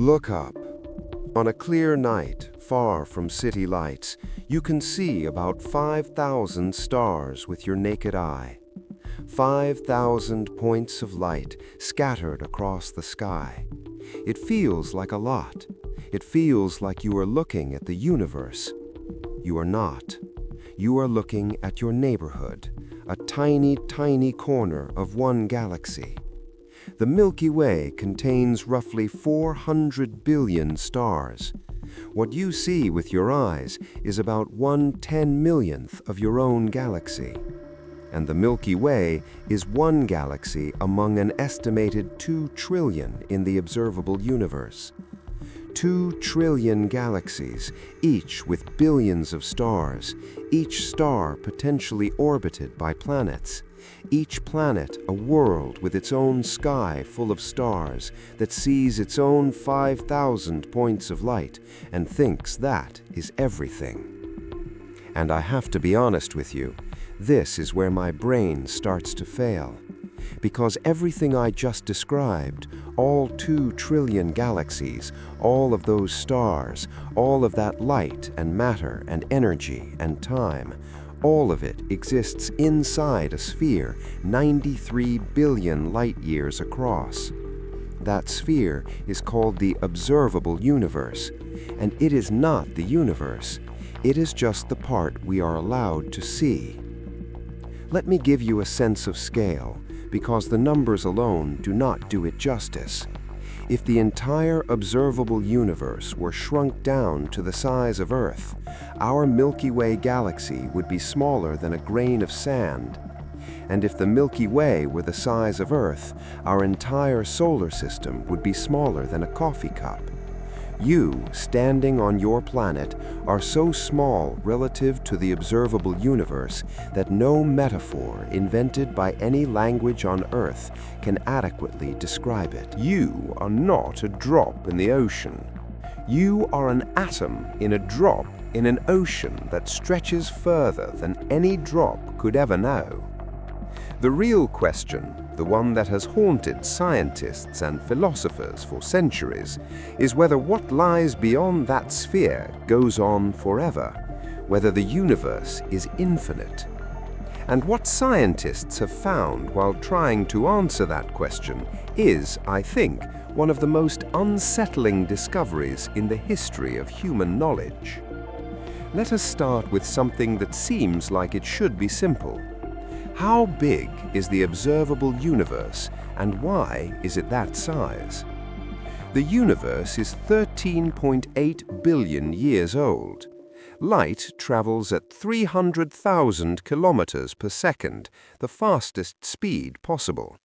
Look up. On a clear night, far from city lights, you can see about 5,000 stars with your naked eye. 5,000 points of light scattered across the sky. It feels like a lot. It feels like you are looking at the universe. You are not. You are looking at your neighborhood, a tiny, tiny corner of one galaxy. The Milky Way contains roughly 400 billion stars. What you see with your eyes is about 1/10,000,000th of your own galaxy. And the Milky Way is one galaxy among an estimated 2 trillion in the observable universe. 2 trillion galaxies, each with billions of stars, each star potentially orbited by planets. Each planet a world with its own sky full of stars that sees its own 5,000 points of light and thinks that is everything. And I have to be honest with you, this is where my brain starts to fail. Because everything I just described, all 2 trillion galaxies, all of those stars, all of that light and matter and energy and time, all of it exists inside a sphere 93 billion light-years across. That sphere is called the observable universe, and it is not the universe. It is just the part we are allowed to see. Let me give you a sense of scale, because the numbers alone do not do it justice. If the entire observable universe were shrunk down to the size of Earth, our Milky Way galaxy would be smaller than a grain of sand. And if the Milky Way were the size of Earth, our entire solar system would be smaller than a coffee cup. You, standing on your planet, are so small relative to the observable universe that no metaphor invented by any language on Earth can adequately describe it. You are not a drop in the ocean. You are an atom in a drop in an ocean that stretches further than any drop could ever know. The real question, the one that has haunted scientists and philosophers for centuries, is whether what lies beyond that sphere goes on forever, whether the universe is infinite. And what scientists have found while trying to answer that question is, I think, one of the most unsettling discoveries in the history of human knowledge. Let us start with something that seems like it should be simple. How big is the observable universe, and why is it that size? The universe is 13.8 billion years old. Light travels at 300,000 kilometers per second, the fastest speed possible.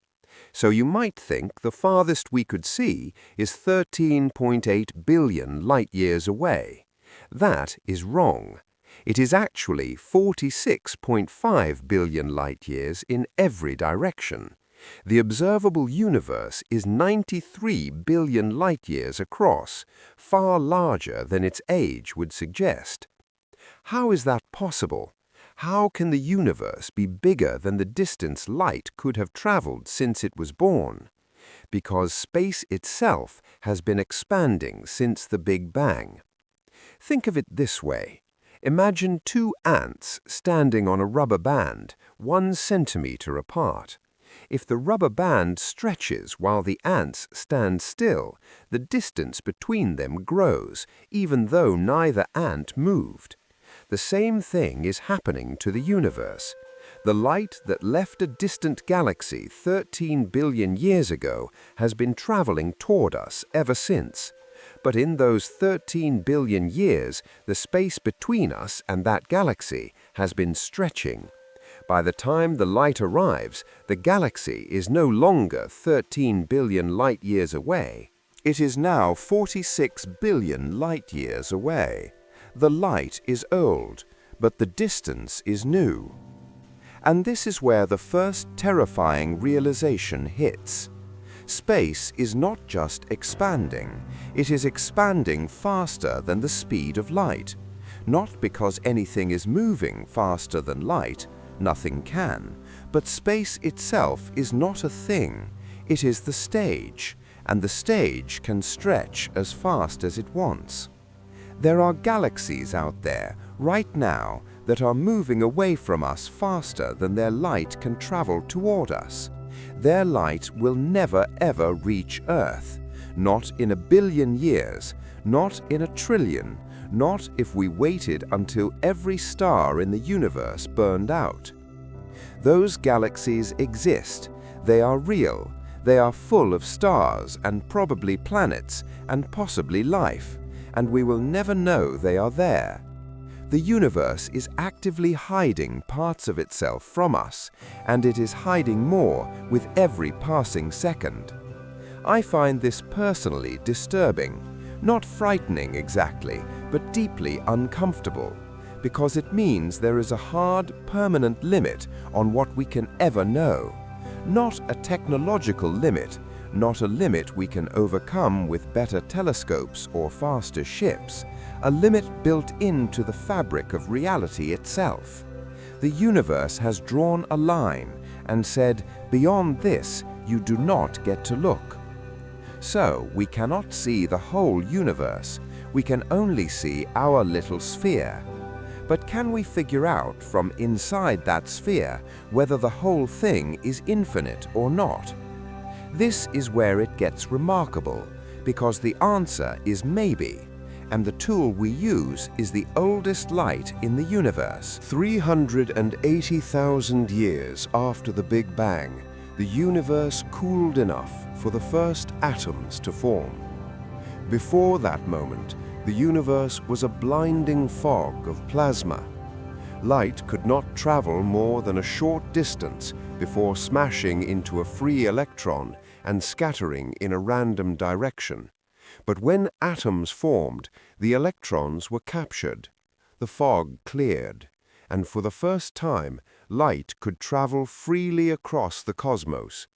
So you might think the farthest we could see is 13.8 billion light-years away. That is wrong. It is actually 46.5 billion light-years in every direction. The observable universe is 93 billion light-years across, far larger than its age would suggest. How is that possible? How can the universe be bigger than the distance light could have traveled since it was born? Because space itself has been expanding since the Big Bang. Think of it this way. Imagine 2 ants standing on a rubber band, 1 centimeter apart. If the rubber band stretches while the ants stand still, the distance between them grows, even though neither ant moved. The same thing is happening to the universe. The light that left a distant galaxy 13 billion years ago has been traveling toward us ever since. But in those 13 billion years, the space between us and that galaxy has been stretching. By the time the light arrives, the galaxy is no longer 13 billion light-years away. It is now 46 billion light-years away. The light is old, but the distance is new. And this is where the first terrifying realization hits. Space is not just expanding, it is expanding faster than the speed of light. Not because anything is moving faster than light, nothing can, but space itself is not a thing, it is the stage, and the stage can stretch as fast as it wants. There are galaxies out there right now that are moving away from us faster than their light can travel toward us. Their light will never ever reach Earth, not in 1 billion years, not in 1 trillion, not if we waited until every star in the universe burned out. Those galaxies exist. They are real. They are full of stars and probably planets and possibly life, and we will never know they are there. The universe is actively hiding parts of itself from us, and it is hiding more with every passing second. I find this personally disturbing, not frightening exactly, but deeply uncomfortable, because it means there is a hard, permanent limit on what we can ever know. Not a technological limit, not a limit we can overcome with better telescopes or faster ships, a limit built into the fabric of reality itself. The universe has drawn a line and said, beyond this, you do not get to look. So we cannot see the whole universe, we can only see our little sphere. But can we figure out from inside that sphere whether the whole thing is infinite or not? This is where it gets remarkable, because the answer is maybe, and the tool we use is the oldest light in the universe. 380,000 years after the Big Bang, the universe cooled enough for the first atoms to form. Before that moment, the universe was a blinding fog of plasma. Light could not travel more than a short distance before smashing into a free electron and scattering in a random direction. But when atoms formed, the electrons were captured. The fog cleared, and for the first time, light could travel freely across the cosmos.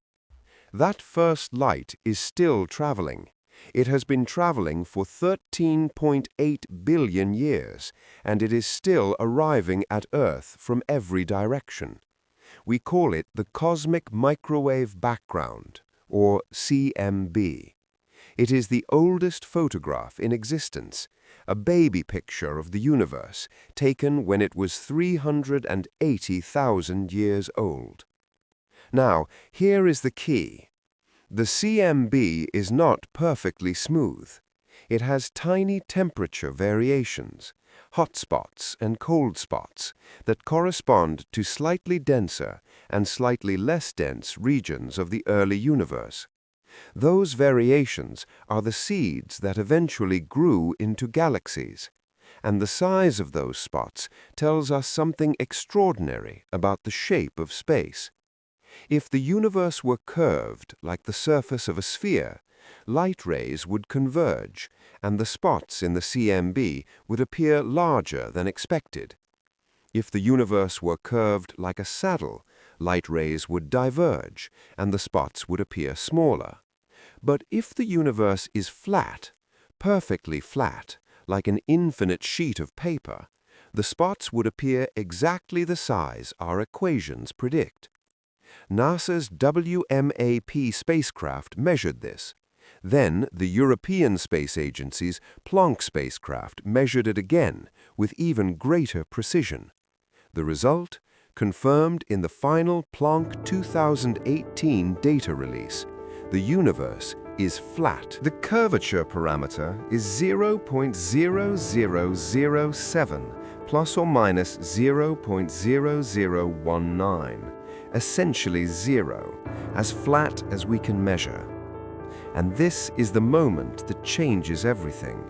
That first light is still traveling. It has been traveling for 13.8 billion years, and it is still arriving at Earth from every direction. We call it the cosmic microwave background, or CMB. It is the oldest photograph in existence, a baby picture of the universe, taken when it was 380,000 years old. Now, here is the key. The CMB is not perfectly smooth. It has tiny temperature variations, hot spots and cold spots, that correspond to slightly denser and slightly less dense regions of the early universe. Those variations are the seeds that eventually grew into galaxies, and the size of those spots tells us something extraordinary about the shape of space. If the universe were curved like the surface of a sphere, light rays would converge, and the spots in the CMB would appear larger than expected. If the universe were curved like a saddle, light rays would diverge, and the spots would appear smaller. But if the universe is flat, perfectly flat, like an infinite sheet of paper, the spots would appear exactly the size our equations predict. NASA's WMAP spacecraft measured this. Then the European Space Agency's Planck spacecraft measured it again with even greater precision. The result? Confirmed in the final Planck 2018 data release. The universe is flat. The curvature parameter is 0.0007 plus or minus 0.0019, essentially zero, as flat as we can measure. And this is the moment that changes everything,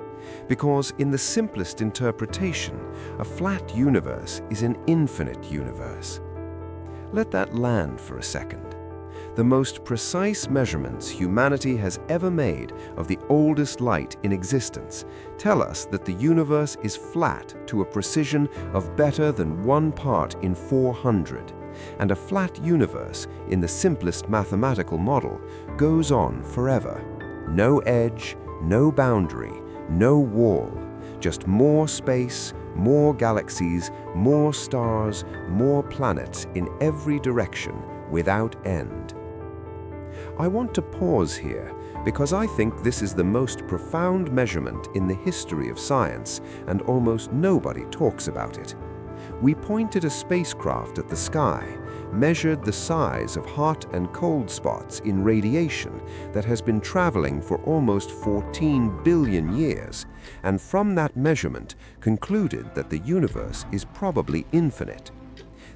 because in the simplest interpretation, a flat universe is an infinite universe. Let that land for a second. The most precise measurements humanity has ever made of the oldest light in existence tell us that the universe is flat to a precision of better than 1 part in 400, and a flat universe, in the simplest mathematical model, goes on forever. No edge, no boundary, no wall, just more space, more galaxies, more stars, more planets in every direction, without end. I want to pause here because I think this is the most profound measurement in the history of science, and almost nobody talks about it. We pointed a spacecraft at the sky, measured the size of hot and cold spots in radiation that has been traveling for almost 14 billion years, and from that measurement concluded that the universe is probably infinite.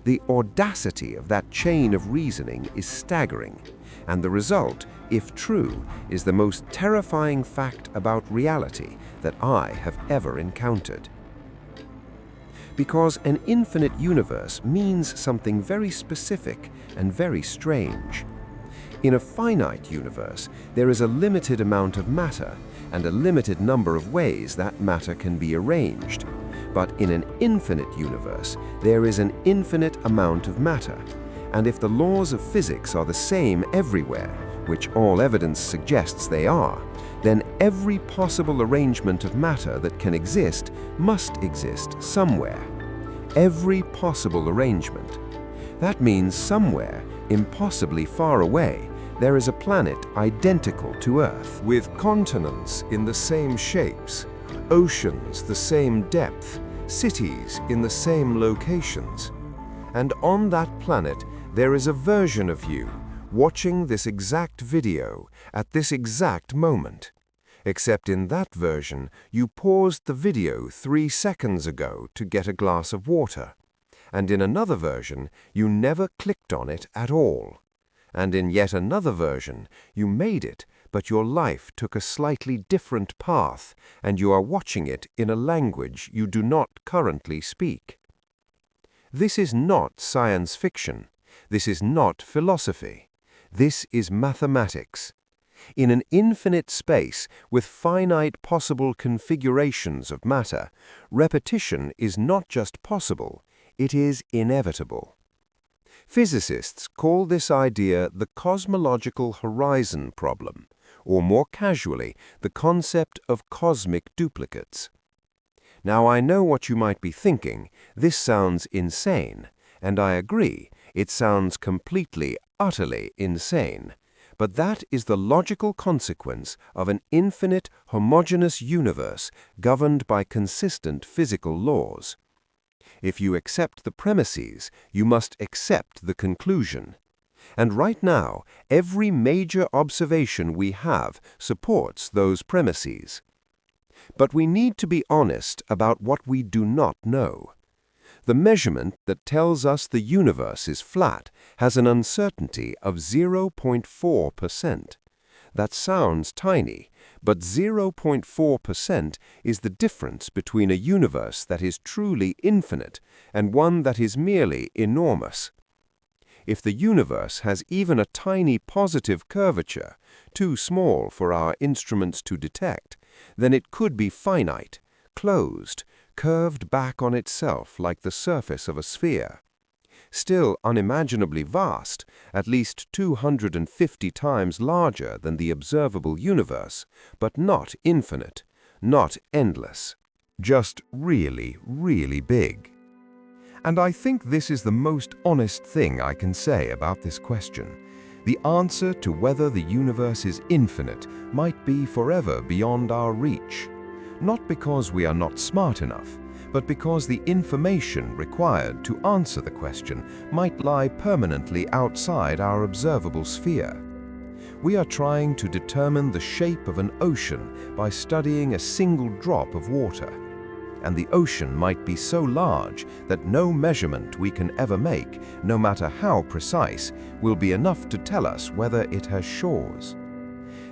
The audacity of that chain of reasoning is staggering, and the result, if true, is the most terrifying fact about reality that I have ever encountered. Because an infinite universe means something very specific and very strange. In a finite universe, there is a limited amount of matter and a limited number of ways that matter can be arranged. But in an infinite universe, there is an infinite amount of matter, and if the laws of physics are the same everywhere, which all evidence suggests they are, then every possible arrangement of matter that can exist must exist somewhere. Every possible arrangement. That means somewhere, impossibly far away, there is a planet identical to Earth, with continents in the same shapes, oceans the same depth, cities in the same locations. And on that planet, there is a version of you watching this exact video at this exact moment. Except in that version, you paused the video 3 seconds ago to get a glass of water. And in another version, you never clicked on it at all. And in yet another version, you made it, but your life took a slightly different path, and you are watching it in a language you do not currently speak. This is not science fiction. This is not philosophy. This is mathematics. In an infinite space with finite possible configurations of matter, repetition is not just possible, it is inevitable. Physicists call this idea the cosmological horizon problem, or more casually, the concept of cosmic duplicates. Now I know what you might be thinking. This sounds insane, and I agree, it sounds completely, utterly insane. But that is the logical consequence of an infinite, homogeneous universe governed by consistent physical laws. If you accept the premises, you must accept the conclusion. And right now, every major observation we have supports those premises. But we need to be honest about what we do not know. The measurement that tells us the universe is flat has an uncertainty of 0.4%. That sounds tiny, but 0.4% is the difference between a universe that is truly infinite and one that is merely enormous. If the universe has even a tiny positive curvature, too small for our instruments to detect, then it could be finite, closed, curved back on itself like the surface of a sphere. Still unimaginably vast, at least 250 times larger than the observable universe, but not infinite, not endless, just really, really big. And I think this is the most honest thing I can say about this question. The answer to whether the universe is infinite might be forever beyond our reach. Not because we are not smart enough, but because the information required to answer the question might lie permanently outside our observable sphere. We are trying to determine the shape of an ocean by studying a single drop of water. And the ocean might be so large that no measurement we can ever make, no matter how precise, will be enough to tell us whether it has shores.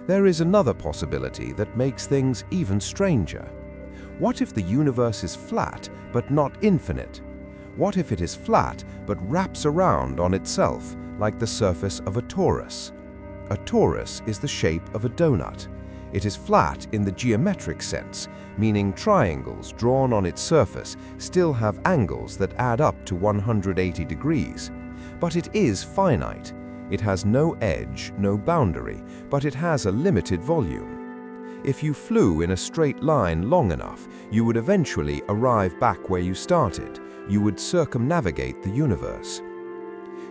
There is another possibility that makes things even stranger. What if the universe is flat but not infinite? What if it is flat but wraps around on itself like the surface of a torus? A torus is the shape of a donut. It is flat in the geometric sense, meaning triangles drawn on its surface still have angles that add up to 180 degrees. But it is finite. It has no edge, no boundary, but it has a limited volume. If you flew in a straight line long enough, you would eventually arrive back where you started. You would circumnavigate the universe.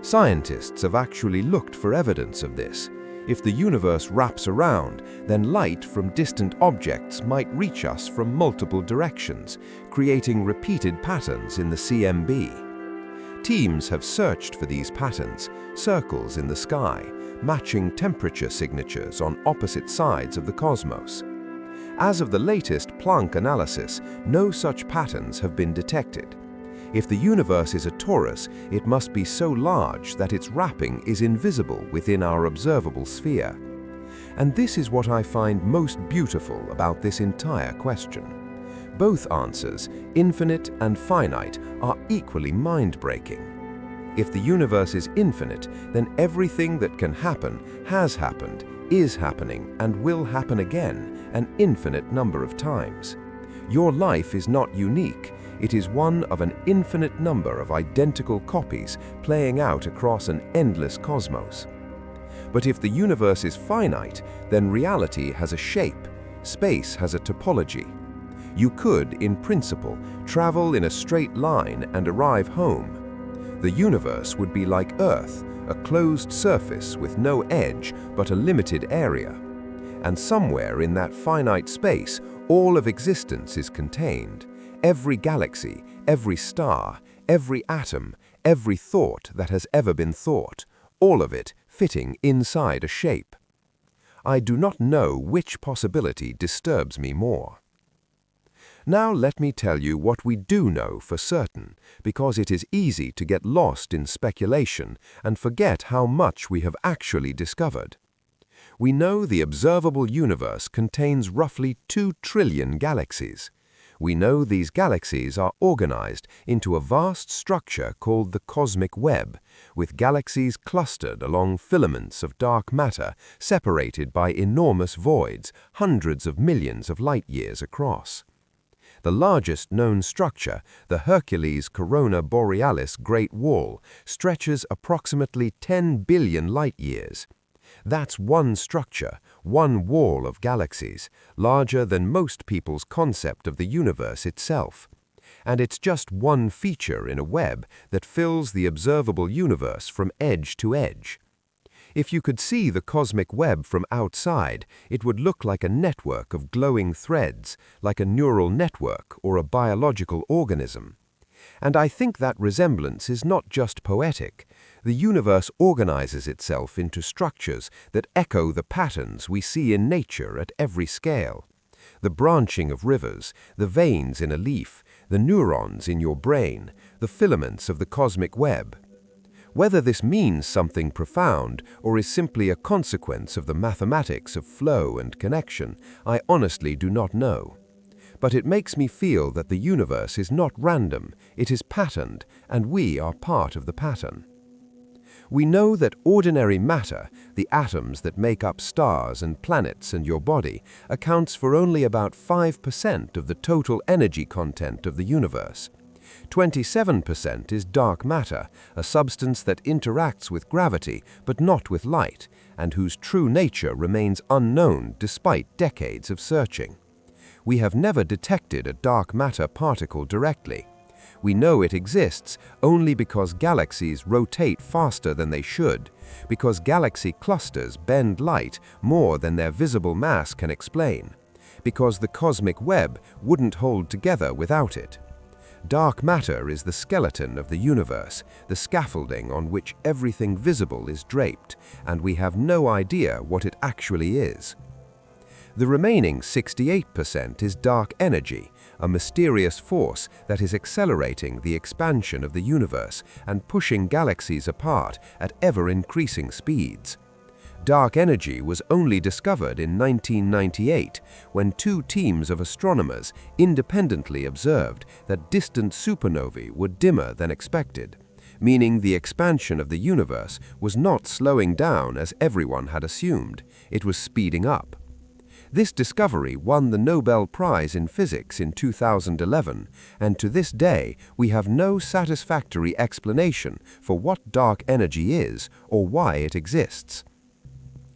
Scientists have actually looked for evidence of this. If the universe wraps around, then light from distant objects might reach us from multiple directions, creating repeated patterns in the CMB. Teams have searched for these patterns, circles in the sky, matching temperature signatures on opposite sides of the cosmos. As of the latest Planck analysis, no such patterns have been detected. If the universe is a torus, it must be so large that its wrapping is invisible within our observable sphere. And this is what I find most beautiful about this entire question. Both answers, infinite and finite, are equally mind-breaking. If the universe is infinite, then everything that can happen has happened, is happening, and will happen again an infinite number of times. Your life is not unique. It is one of an infinite number of identical copies playing out across an endless cosmos. But if the universe is finite, then reality has a shape, space has a topology. You could, in principle, travel in a straight line and arrive home. The universe would be like Earth, a closed surface with no edge but a limited area. And somewhere in that finite space, all of existence is contained. Every galaxy, every star, every atom, every thought that has ever been thought, all of it fitting inside a shape. I do not know which possibility disturbs me more. Now let me tell you what we do know for certain, because it is easy to get lost in speculation and forget how much we have actually discovered. We know the observable universe contains roughly 2 trillion galaxies. We know these galaxies are organized into a vast structure called the cosmic web, with galaxies clustered along filaments of dark matter separated by enormous voids hundreds of millions of light-years across. The largest known structure, the Hercules Corona Borealis Great Wall, stretches approximately 10 billion light-years. That's one structure, one wall of galaxies, larger than most people's concept of the universe itself. And it's just one feature in a web that fills the observable universe from edge to edge. If you could see the cosmic web from outside, it would look like a network of glowing threads, like a neural network or a biological organism. And I think that resemblance is not just poetic. The universe organizes itself into structures that echo the patterns we see in nature at every scale. The branching of rivers, the veins in a leaf, the neurons in your brain, the filaments of the cosmic web. Whether this means something profound or is simply a consequence of the mathematics of flow and connection, I honestly do not know. But it makes me feel that the universe is not random, it is patterned, and we are part of the pattern. We know that ordinary matter, the atoms that make up stars and planets and your body, accounts for only about 5% of the total energy content of the universe. 27% is dark matter, a substance that interacts with gravity but not with light, and whose true nature remains unknown despite decades of searching. We have never detected a dark matter particle directly. We know it exists only because galaxies rotate faster than they should, because galaxy clusters bend light more than their visible mass can explain, because the cosmic web wouldn't hold together without it. Dark matter is the skeleton of the universe, the scaffolding on which everything visible is draped, and we have no idea what it actually is. The remaining 68% is dark energy, a mysterious force that is accelerating the expansion of the universe and pushing galaxies apart at ever-increasing speeds. Dark energy was only discovered in 1998 when 2 teams of astronomers independently observed that distant supernovae were dimmer than expected, meaning the expansion of the universe was not slowing down as everyone had assumed, it was speeding up. This discovery won the Nobel Prize in Physics in 2011, and to this day we have no satisfactory explanation for what dark energy is or why it exists.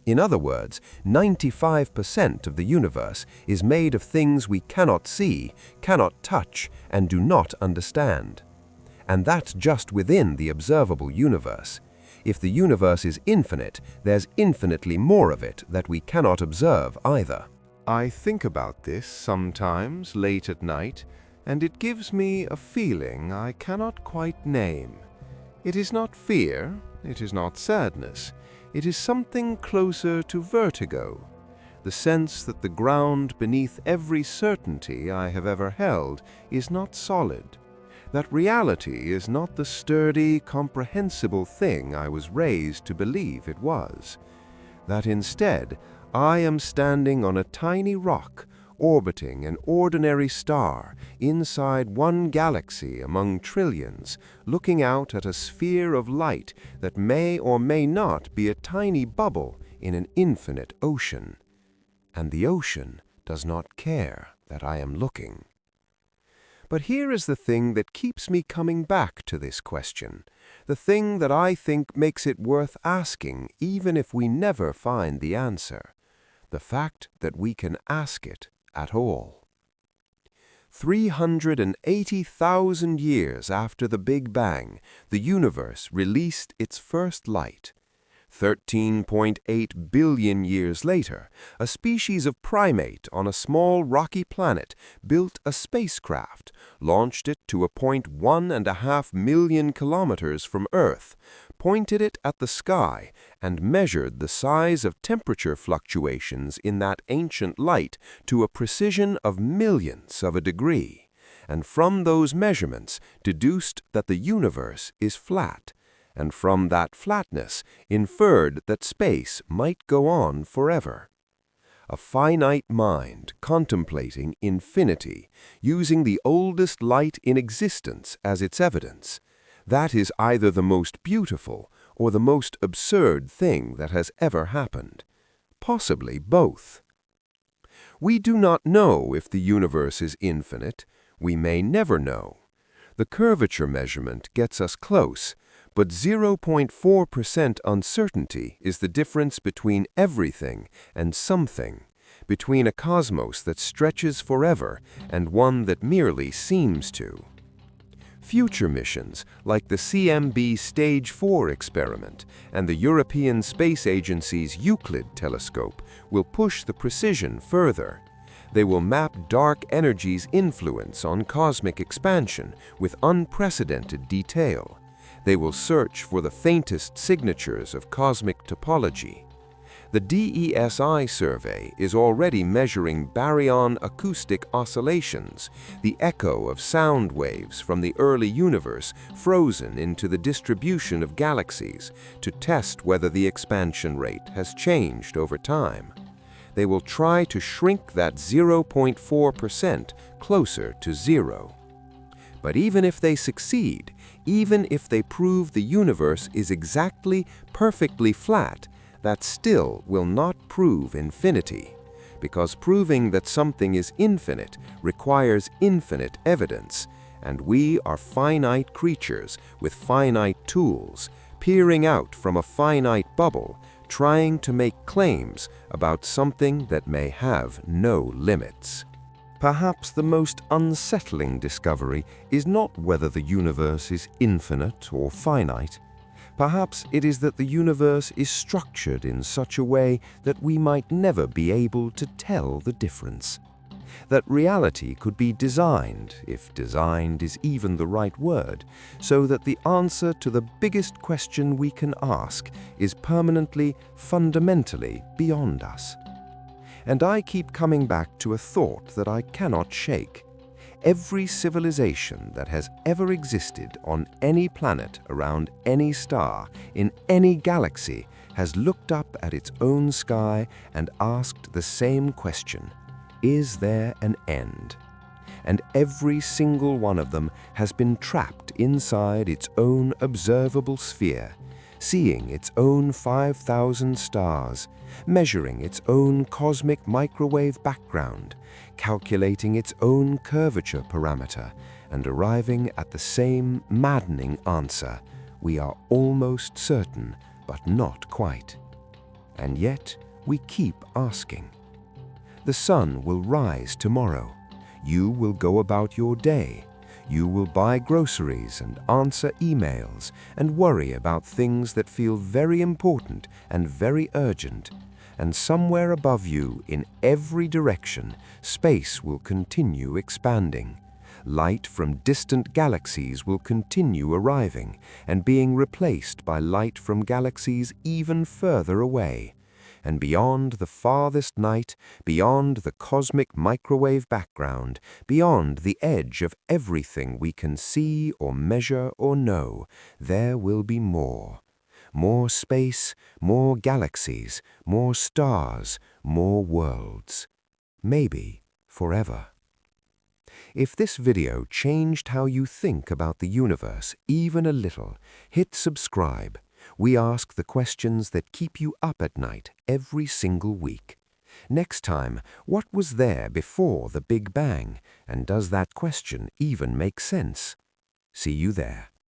In other words, 95% of the universe is made of things we cannot see, cannot touch, and do not understand. And that's just within the observable universe. If the universe is infinite, there's infinitely more of it that we cannot observe either. I think about this sometimes late at night, and it gives me a feeling I cannot quite name. It is not fear, it is not sadness, it is something closer to vertigo. The sense that the ground beneath every certainty I have ever held is not solid. That reality is not the sturdy, comprehensible thing I was raised to believe it was. That instead, I am standing on a tiny rock, orbiting an ordinary star inside one galaxy among trillions, looking out at a sphere of light that may or may not be a tiny bubble in an infinite ocean. And the ocean does not care that I am looking. But here is the thing that keeps me coming back to this question, the thing that I think makes it worth asking even if we never find the answer, the fact that we can ask it at all. 380,000 years after the Big Bang, the universe released its first light. 13.8 billion years later, a species of primate on a small rocky planet built a spacecraft, launched it to a point 1.5 million kilometers from Earth, pointed it at the sky, and measured the size of temperature fluctuations in that ancient light to a precision of millionths of a degree, and from those measurements deduced that the universe is flat, and from that flatness inferred that space might go on forever. A finite mind contemplating infinity, using the oldest light in existence as its evidence, that is either the most beautiful or the most absurd thing that has ever happened. Possibly both. We do not know if the universe is infinite. We may never know. The curvature measurement gets us close, but 0.4% uncertainty is the difference between everything and something, between a cosmos that stretches forever and one that merely seems to. Future missions, like the CMB Stage 4 experiment and the European Space Agency's Euclid telescope, will push the precision further. They will map dark energy's influence on cosmic expansion with unprecedented detail. They will search for the faintest signatures of cosmic topology. The DESI survey is already measuring baryon acoustic oscillations, the echo of sound waves from the early universe frozen into the distribution of galaxies, to test whether the expansion rate has changed over time. They will try to shrink that 0.4% closer to zero. But even if they succeed, even if they prove the universe is exactly, perfectly flat, that still will not prove infinity, because proving that something is infinite requires infinite evidence, and we are finite creatures with finite tools, peering out from a finite bubble, trying to make claims about something that may have no limits. Perhaps the most unsettling discovery is not whether the universe is infinite or finite. Perhaps it is that the universe is structured in such a way that we might never be able to tell the difference. That reality could be designed, if designed is even the right word, so that the answer to the biggest question we can ask is permanently, fundamentally beyond us. And I keep coming back to a thought that I cannot shake. Every civilization that has ever existed on any planet, around any star, in any galaxy, has looked up at its own sky and asked the same question: is there an end? And every single one of them has been trapped inside its own observable sphere, seeing its own 5,000 stars, measuring its own cosmic microwave background, calculating its own curvature parameter, and arriving at the same maddening answer: we are almost certain, but not quite. And yet, we keep asking. The sun will rise tomorrow. You will go about your day. You will buy groceries and answer emails and worry about things that feel very important and very urgent. And somewhere above you, in every direction, space will continue expanding. Light from distant galaxies will continue arriving and being replaced by light from galaxies even further away. And beyond the farthest night, beyond the cosmic microwave background, beyond the edge of everything we can see or measure or know, there will be more. More space, more galaxies, more stars, more worlds. Maybe forever. If this video changed how you think about the universe even a little, hit subscribe. We ask the questions that keep you up at night every single week. Next time, what was there before the Big Bang? And does that question even make sense? See you there.